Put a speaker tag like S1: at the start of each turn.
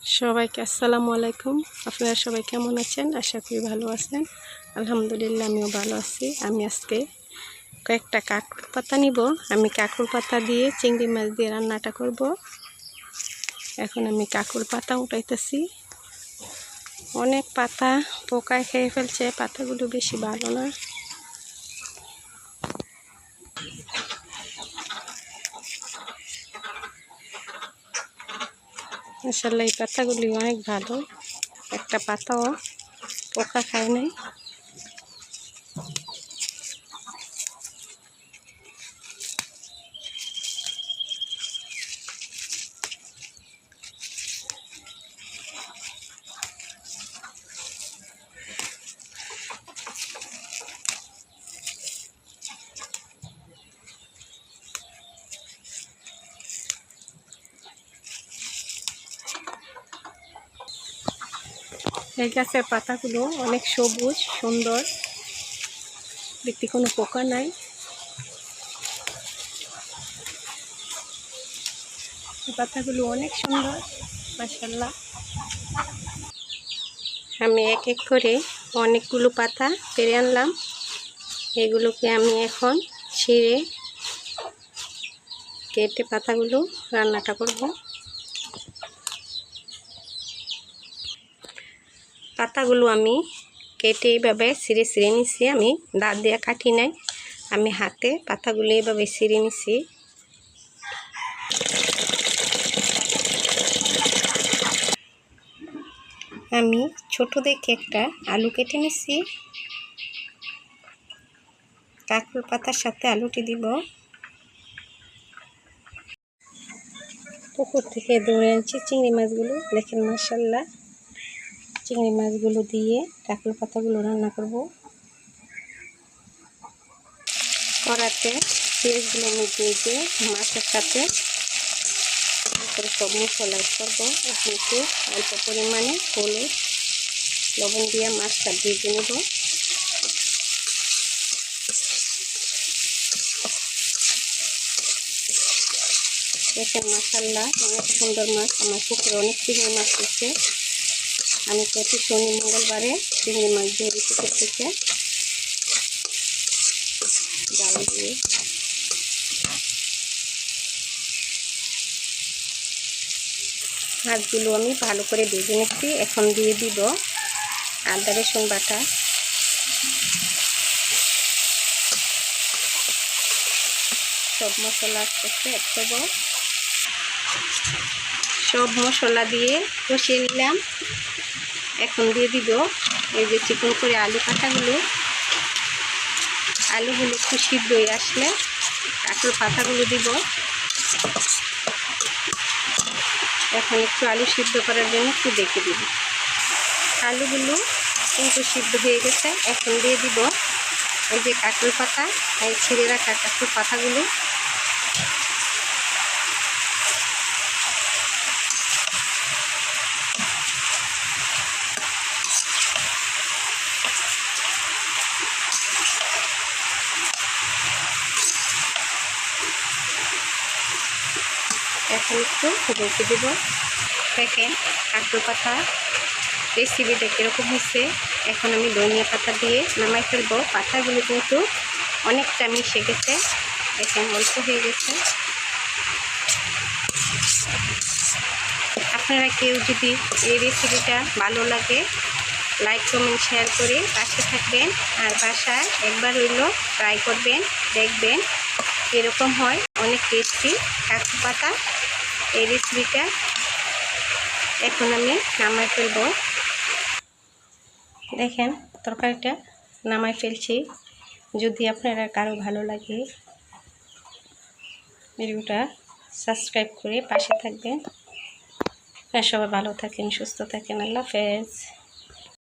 S1: সবাইকে আসসালামু আলাইকুম। আপনারা সবাই কেমন আছেন? আশা করি ভালো আছেন। আলহামদুলিল্লাহ আমিও ভালো আছি। আমি আজকে কয়েকটা কাঁকরোল পাতা নিব। আমি কাঁকরোল পাতা দিয়ে চিংড়ি মাছ দিয়ে রান্নাটা করব। এখন আমি কাঁকরোল পাতা উঠাইতেছি। অনেক পাতা পোকায় খেয়ে ফেলছে, পাতাগুলো বেশি ভালো না। মাশাআল্লাহ এই পাতাগুলি অনেক ভালো, একটা পাতাও পোকা খায় নাই। এই গাছের পাতাগুলো অনেক সবুজ সুন্দর, দেখতে কোনো পোকা নাই। পাতাগুলো অনেক সুন্দর মাশাআল্লাহ। আমি এক এক করে অনেকগুলো পাতা পেরে আনলাম। এগুলোকে আমি এখন ছিঁড়ে কেটে পাতাগুলো রান্নাটা করব। পাতাগুলো আমি কেটে এইভাবে ছিঁড়ে ছিঁড়ে নিছি। আমি দাঁত দিয়ে কাটি নাই, আমি হাতে পাতাগুলো এইভাবে ছিঁড়ে নিছি। আমি ছোট দেখে একটা আলু কেটে নিছি। কাঁকরোল পাতার সাথে আলুটি দিব। পুকুর থেকে ধরে আনছি চিংড়ি মাছগুলো, দেখেন মাশাআল্লাহ। চিংড়ি মাছগুলো দিয়ে কাঁকরোল পাতাগুলো রান্না করব। কড়াতে পেঁয়াজগুলো মিশিয়ে মাছের সাথে সব মশলা করব। একটু অল্প পরিমাণে হলুদ লবণ দিয়ে মাছটা ভেজে নেব। দেখেন মাশাআল্লাহ অনেক সুন্দর মাছ। আমার পুকুরে অনেক চিংড়ি মাছ আছে। আমি প্রতি শনি মঙ্গলবারে চিংড়ি মাছ দিয়ে পুকুর থেকে জাল দিয়ে মাছগুলো আমি ভালো করে ভেজে নিচ্ছি। এখন দিয়ে দিব আদা রসুন বাটা, সব মশলা আসতেছে এক চামচ। সব মশলা দিয়ে কষিয়ে নিলাম। এখন দিয়ে দিব এই যে চিকন করে আলু কাটাগুলো। আলুগুলো একটু সিদ্ধ হয়ে আসলে কাঁকরোল পাতাগুলো দিব। এখন একটু আলু সিদ্ধ করার জন্য একটু দেখে দিব। আলুগুলো কিন্তু সিদ্ধ হয়ে গেছে। এখন দিয়ে দিব এই যে কাঁকরোল পাতা, এই ছিঁড়ে রাখা কাঁকরোল পাতাগুলো। এখন একটু রেখে দেব। দেখেন কাঁকরোল পাতা রেসিপিটা কীরকম হয়েছে। এখন আমি ধনিয়া পাতা দিয়ে নামাই ফেলবো। পাতাগুলো কিন্তু অনেকটা মিশে গেছে, এখন অল্প হয়ে গেছে। আপনারা কেউ যদি এই রেসিপিটা ভালো লাগে লাইক কমেন্ট শেয়ার করে পাশে থাকবেন। আর বাসায় একবার হইলো ট্রাই করবেন, দেখবেন এরকম হয় অনেক টেস্টি কাঁকরোল পাতা এই রেসিপিটা। এখন আমি নামাই ফেলবো। দেখেন তরকারিটা নামাই ফেলছি। যদি আপনারা কারো ভালো লাগে ভিডিওটা সাবস্ক্রাইব করে পাশে থাকবেন। সবাই ভালো থাকেন, সুস্থ থাকেন। আল্লাহ হাফেজ।